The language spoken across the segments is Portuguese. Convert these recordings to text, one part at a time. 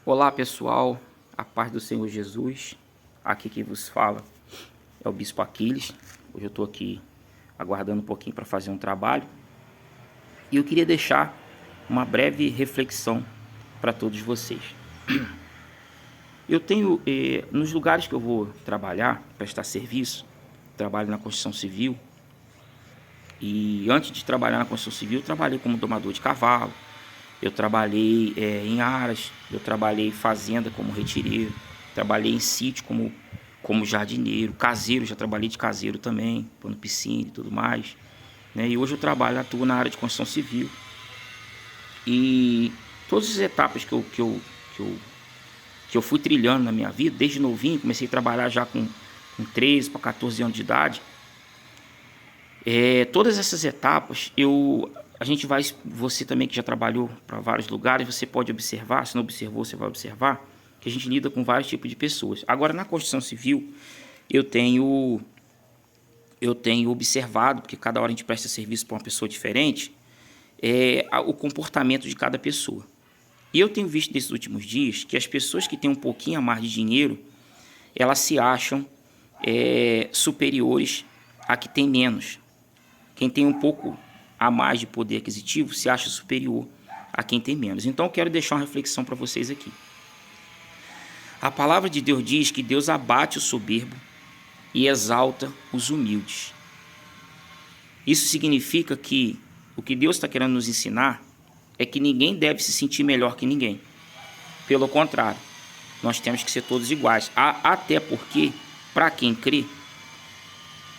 Olá pessoal, a paz do Senhor Jesus, aqui quem vos fala é o Bispo Aquiles. Hoje eu estou aqui aguardando um pouquinho para fazer um trabalho e eu queria deixar uma breve reflexão para todos vocês. Eu tenho, nos lugares que eu vou trabalhar, prestar serviço, trabalho na construção civil, e antes de trabalhar na construção civil eu trabalhei como domador de cavalo, eu trabalhei em aras, eu trabalhei em fazenda como retireiro, trabalhei em sítio como jardineiro, caseiro, já trabalhei de caseiro também, pondo piscina e tudo mais, né? E hoje eu atuo na área de construção civil. E todas as etapas que eu fui trilhando na minha vida, desde novinho, comecei a trabalhar já com 13 para 14 anos de idade. Todas essas etapas, você também que já trabalhou para vários lugares, você pode observar, se não observou, você vai observar, que a gente lida com vários tipos de pessoas. Agora, na construção civil, eu tenho observado, porque cada hora a gente presta serviço para uma pessoa diferente, o comportamento de cada pessoa. E eu tenho visto nesses últimos dias que as pessoas que têm um pouquinho a mais de dinheiro, elas se acham superiores a que tem menos. Quem tem um pouco a mais de poder aquisitivo se acha superior a quem tem menos. Então eu quero deixar uma reflexão para vocês aqui. A palavra de Deus diz que Deus abate o soberbo e exalta os humildes. Isso significa que o que Deus está querendo nos ensinar é que ninguém deve se sentir melhor que ninguém. Pelo contrário, nós temos que ser todos iguais. Até porque, para quem crê,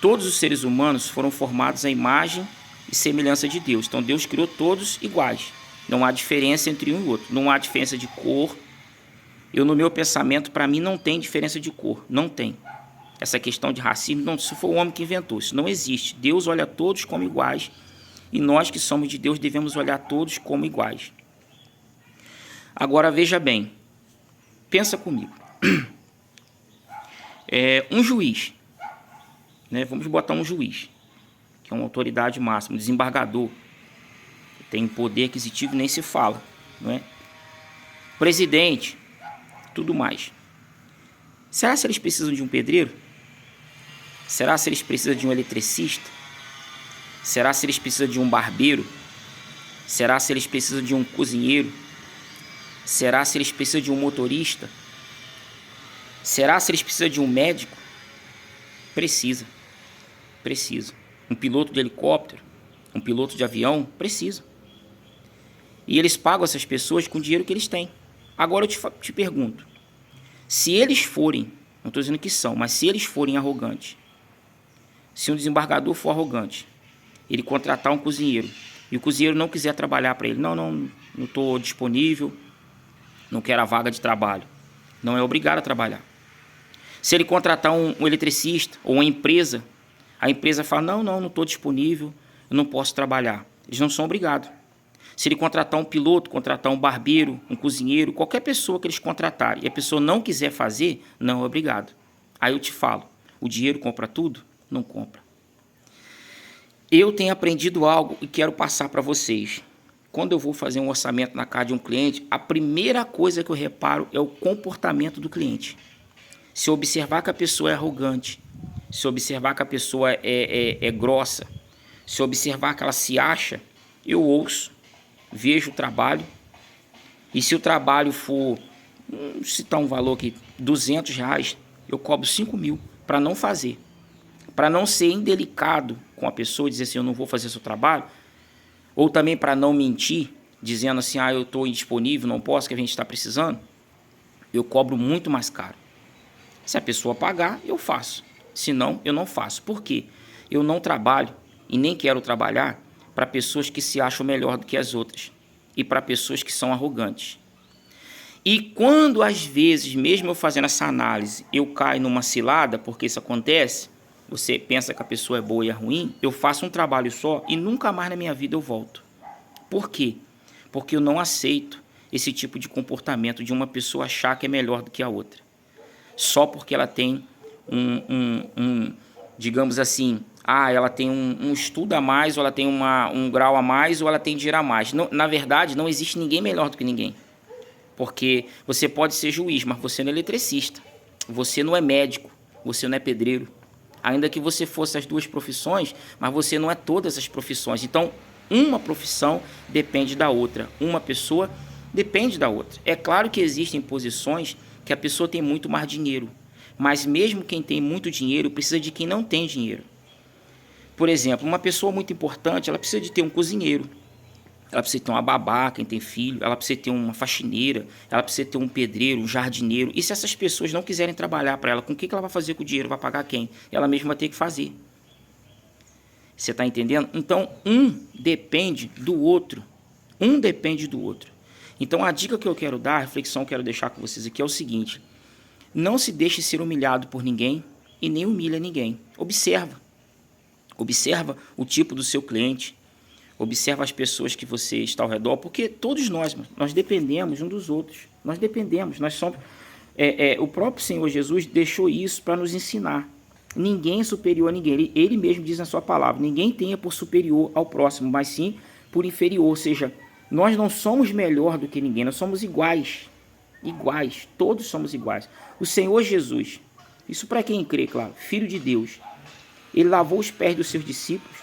todos os seres humanos foram formados à imagem e semelhança de Deus. Então Deus criou todos iguais. Não há diferença entre um e outro. Não há diferença de cor. No meu pensamento, para mim, não tem diferença de cor. Não tem. Essa questão de racismo, não, isso foi o homem que inventou. Isso não existe. Deus olha todos como iguais. E nós que somos de Deus devemos olhar todos como iguais. Agora veja bem. Pensa comigo. Um juiz. Vamos botar um juiz, que é uma autoridade máxima, um desembargador, que tem poder aquisitivo, nem se fala, não é? Presidente, tudo mais. Será se eles precisam de um pedreiro? Será se eles precisam de um eletricista? Será se eles precisam de um barbeiro? Será se eles precisam de um cozinheiro? Será se eles precisam de um motorista? Será se eles precisam de um médico? Precisa. Um piloto de helicóptero, um piloto de avião, precisa. E eles pagam essas pessoas com o dinheiro que eles têm. Agora eu te pergunto, se eles forem, não estou dizendo que são, mas se eles forem arrogantes, se um desembargador for arrogante, ele contratar um cozinheiro, e o cozinheiro não quiser trabalhar para ele, não estou disponível, não quero a vaga de trabalho, não é obrigado a trabalhar. Se ele contratar um eletricista ou uma empresa, a empresa fala, não estou disponível, eu não posso trabalhar. Eles não são obrigados. Se ele contratar um piloto, contratar um barbeiro, um cozinheiro, qualquer pessoa que eles contratarem, e a pessoa não quiser fazer, não é obrigado. Aí eu te falo, o dinheiro compra tudo? Não compra. Eu tenho aprendido algo e quero passar para vocês. Quando eu vou fazer um orçamento na casa de um cliente, a primeira coisa que eu reparo é o comportamento do cliente. Se eu observar que a pessoa é arrogante, se eu observar que a pessoa é grossa, se eu observar que ela se acha, eu ouço, vejo o trabalho, e se o trabalho for, citar um valor aqui, R$200, eu cobro 5.000 para não fazer. Para não ser indelicado com a pessoa, dizer assim, eu não vou fazer seu trabalho, ou também para não mentir, dizendo assim, eu estou indisponível, não posso, que a gente está precisando, eu cobro muito mais caro. Se a pessoa pagar, eu faço. Se não, eu não faço. Por quê? Eu não trabalho e nem quero trabalhar para pessoas que se acham melhor do que as outras e para pessoas que são arrogantes. E quando, às vezes, mesmo eu fazendo essa análise, eu caio numa cilada, porque isso acontece, você pensa que a pessoa é boa e é ruim, eu faço um trabalho só e nunca mais na minha vida eu volto. Por quê? Porque eu não aceito esse tipo de comportamento de uma pessoa achar que é melhor do que a outra. Só porque ela tem digamos assim, ela tem um estudo a mais, ou ela tem um grau a mais, ou ela tem dinheiro a mais. Não, na verdade, não existe ninguém melhor do que ninguém. Porque você pode ser juiz, mas você não é eletricista. Você não é médico, você não é pedreiro. Ainda que você fosse as duas profissões, mas você não é todas as profissões. Então, uma profissão depende da outra. Uma pessoa depende da outra. É claro que existem posições que a pessoa tem muito mais dinheiro. Mas mesmo quem tem muito dinheiro precisa de quem não tem dinheiro. Por exemplo, uma pessoa muito importante, ela precisa de ter um cozinheiro. Ela precisa ter uma babá, quem tem filho, ela precisa ter uma faxineira, ela precisa ter um pedreiro, um jardineiro. E se essas pessoas não quiserem trabalhar para ela, com o que ela vai fazer com o dinheiro? Vai pagar quem? Ela mesma vai ter que fazer. Você está entendendo? Então, um depende do outro. Um depende do outro. Então, a dica que eu quero dar, a reflexão que eu quero deixar com vocês aqui é o seguinte. Não se deixe ser humilhado por ninguém e nem humilha ninguém. Observa. Observa o tipo do seu cliente. Observa as pessoas que você está ao redor, porque todos nós dependemos um dos outros. Nós dependemos, nós somos... o próprio Senhor Jesus deixou isso para nos ensinar. Ninguém é superior a ninguém. Ele mesmo diz na sua palavra, ninguém tenha por superior ao próximo, mas sim por inferior. Ou seja, nós não somos melhor do que ninguém, nós somos iguais. Iguais, todos somos iguais. O Senhor Jesus, isso para quem crê, claro, Filho de Deus, ele lavou os pés dos seus discípulos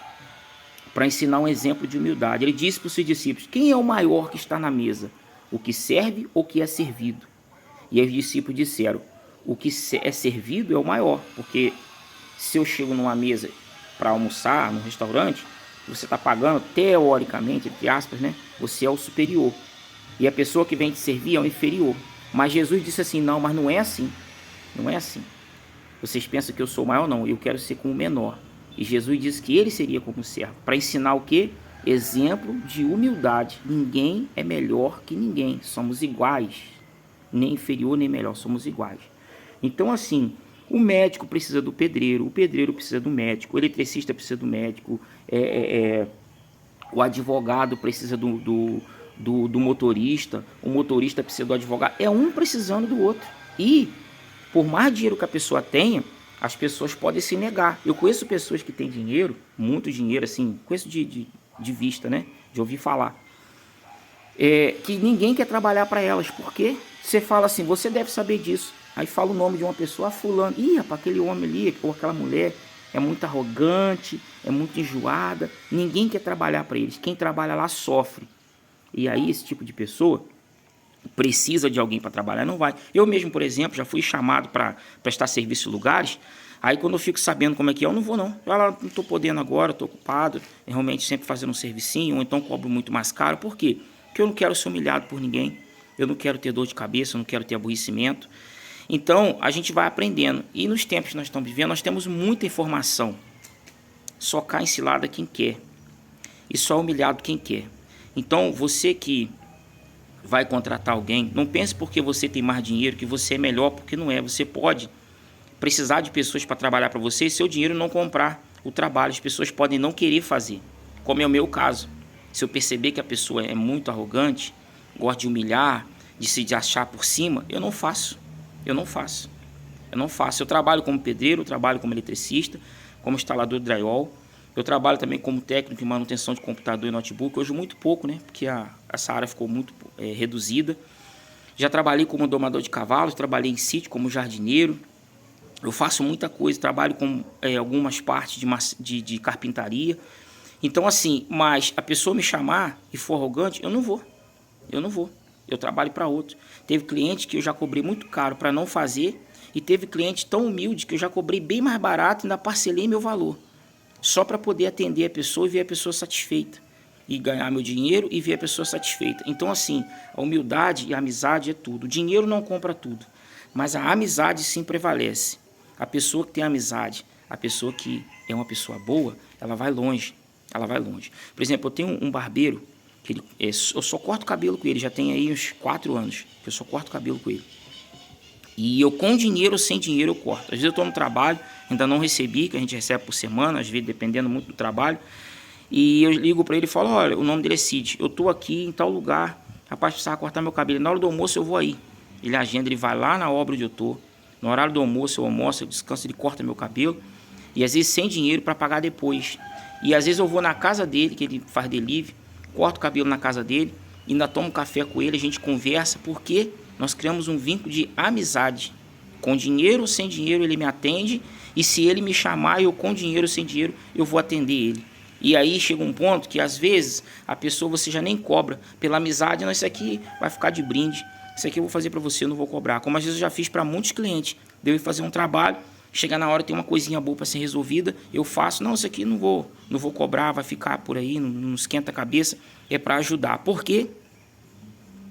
para ensinar um exemplo de humildade. Ele disse para os seus discípulos, quem é o maior que está na mesa? O que serve ou o que é servido? E aí os discípulos disseram, o que é servido é o maior, porque se eu chego numa mesa para almoçar, num restaurante, você está pagando, teoricamente, entre aspas, né? Você é o superior. E a pessoa que vem te servir é o inferior. Mas Jesus disse assim, não, mas não é assim. Não é assim. Vocês pensam que eu sou o maior? Não, eu quero ser como o menor. E Jesus disse que ele seria como servo. Para ensinar o quê? Exemplo de humildade. Ninguém é melhor que ninguém. Somos iguais. Nem inferior, nem melhor. Somos iguais. Então, assim, o médico precisa do pedreiro. O pedreiro precisa do médico. O eletricista precisa do médico. O advogado precisa do motorista. O motorista precisa do advogado. É um precisando do outro. E, por mais dinheiro que a pessoa tenha, as pessoas podem se negar. Eu conheço pessoas que têm dinheiro, muito dinheiro, assim, conheço de vista, né? De ouvir falar. Que ninguém quer trabalhar para elas. Por quê? Você fala assim, você deve saber disso. Aí fala o nome de uma pessoa, fulano. Ih, rapaz, aquele homem ali, ou aquela mulher, é muito arrogante, é muito enjoada. Ninguém quer trabalhar para eles. Quem trabalha lá sofre. E aí esse tipo de pessoa precisa de alguém para trabalhar, não vai. Eu mesmo, por exemplo, já fui chamado para prestar serviço em lugares, aí quando eu fico sabendo como é que é, eu não vou não. Eu não estou podendo agora, estou ocupado, realmente sempre fazendo um servicinho, ou então cobro muito mais caro. Por quê? Porque eu não quero ser humilhado por ninguém, eu não quero ter dor de cabeça, eu não quero ter aborrecimento. Então, a gente vai aprendendo. E nos tempos que nós estamos vivendo, nós temos muita informação. Só cai em cilada quem quer. E só humilhado quem quer. Então, você que vai contratar alguém, não pense porque você tem mais dinheiro que você é melhor, porque não é. Você pode precisar de pessoas para trabalhar para você e seu dinheiro não comprar o trabalho. As pessoas podem não querer fazer, como é o meu caso. Se eu perceber que a pessoa é muito arrogante, gosta de humilhar, de se achar por cima, eu não faço. Eu não faço. Eu trabalho como pedreiro, eu trabalho como eletricista, como instalador de drywall. Eu trabalho também como técnico em manutenção de computador e notebook, hoje muito pouco, né? Porque essa área ficou muito reduzida. Já trabalhei como domador de cavalos, trabalhei em sítio como jardineiro. Eu faço muita coisa, trabalho com algumas partes de carpintaria. Então, assim, mas a pessoa me chamar e for arrogante, eu não vou. Eu trabalho para outro. Teve cliente que eu já cobrei muito caro para não fazer, e teve cliente tão humilde que eu já cobrei bem mais barato e ainda parcelei meu valor. Só para poder atender a pessoa e ver a pessoa satisfeita. E ganhar meu dinheiro e ver a pessoa satisfeita. Então, assim, a humildade e a amizade é tudo. O dinheiro não compra tudo, mas a amizade sim prevalece. A pessoa que tem amizade, a pessoa que é uma pessoa boa, ela vai longe. Ela vai longe. Por exemplo, eu tenho um barbeiro, que eu só corto cabelo com ele, já tem aí uns 4 anos que eu só corto cabelo com ele. E eu com dinheiro ou sem dinheiro eu corto. Às vezes eu estou no trabalho, ainda não recebi, que a gente recebe por semana, às vezes dependendo muito do trabalho. E eu ligo para ele e falo, olha, o nome dele é Cid, eu estou aqui em tal lugar, rapaz, precisava cortar meu cabelo, na hora do almoço eu vou aí. Ele agenda, ele vai lá na obra onde eu estou, no horário do almoço eu almoço, eu descanso, ele corta meu cabelo. E às vezes sem dinheiro para pagar depois. E às vezes eu vou na casa dele, que ele faz delivery, corto o cabelo na casa dele, ainda tomo um café com ele, a gente conversa, porque nós criamos um vínculo de amizade. Com dinheiro ou sem dinheiro ele me atende, e se ele me chamar, eu com dinheiro ou sem dinheiro, eu vou atender ele. E aí chega um ponto que às vezes a pessoa você já nem cobra pela amizade, não, isso aqui vai ficar de brinde, isso aqui eu vou fazer para você, eu não vou cobrar. Como às vezes eu já fiz para muitos clientes, de eu ir fazer um trabalho, chegar na hora tem uma coisinha boa para ser resolvida, eu faço, não, isso aqui não vou cobrar, vai ficar por aí, não esquenta a cabeça, é para ajudar. Por quê?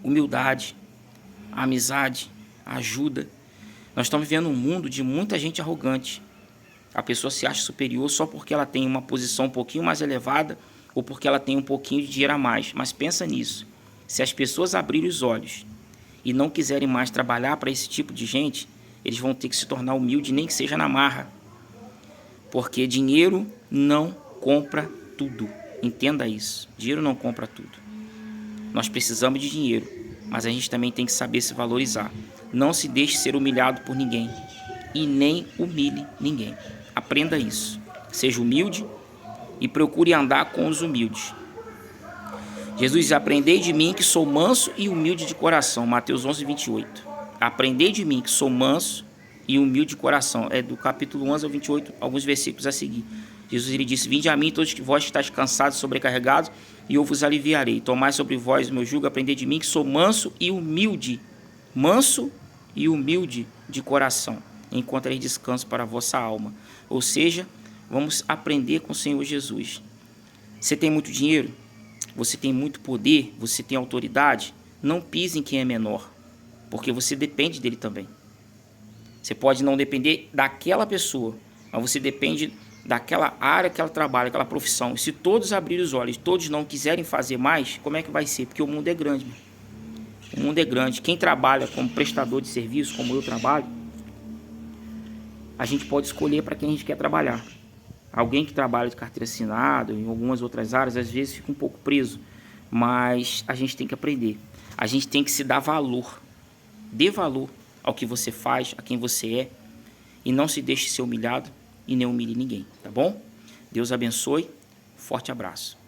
Humildade, amizade, ajuda. Nós estamos vivendo um mundo de muita gente arrogante. A pessoa se acha superior só porque ela tem uma posição um pouquinho mais elevada ou porque ela tem um pouquinho de dinheiro a mais. Mas pensa nisso. Se as pessoas abrirem os olhos e não quiserem mais trabalhar para esse tipo de gente, eles vão ter que se tornar humildes, nem que seja na marra. Porque dinheiro não compra tudo. Entenda isso. Dinheiro não compra tudo. Nós precisamos de dinheiro, mas a gente também tem que saber se valorizar. Não se deixe ser humilhado por ninguém e nem humilhe ninguém. Aprenda isso. Seja humilde e procure andar com os humildes. Jesus diz, aprendei de mim que sou manso e humilde de coração. Mateus 11, 28. Aprendei de mim que sou manso e humilde de coração. É do capítulo 11 ao 28, alguns versículos a seguir. Jesus ele disse, vinde a mim todos vós que estáis cansados e sobrecarregados, e eu vos aliviarei. Tomai sobre vós o meu jugo, aprendei de mim que sou manso e humilde. Manso e humilde de coração. Encontrareis descanso para a vossa alma. Ou seja, vamos aprender com o Senhor Jesus. Você tem muito dinheiro? Você tem muito poder? Você tem autoridade? Não pise em quem é menor, porque você depende dele também. Você pode não depender daquela pessoa, mas você depende daquela área que ela trabalha, aquela profissão. E se todos abrirem os olhos, todos não quiserem fazer mais, como é que vai ser? Porque o mundo é grande. O mundo é grande. Quem trabalha como prestador de serviço, como eu trabalho, a gente pode escolher para quem a gente quer trabalhar. Alguém que trabalha de carteira assinada, em algumas outras áreas, às vezes fica um pouco preso. Mas a gente tem que aprender. A gente tem que se dar valor. Dê valor ao que você faz, a quem você é. E não se deixe ser humilhado e nem humilhe ninguém, tá bom? Deus abençoe. Forte abraço.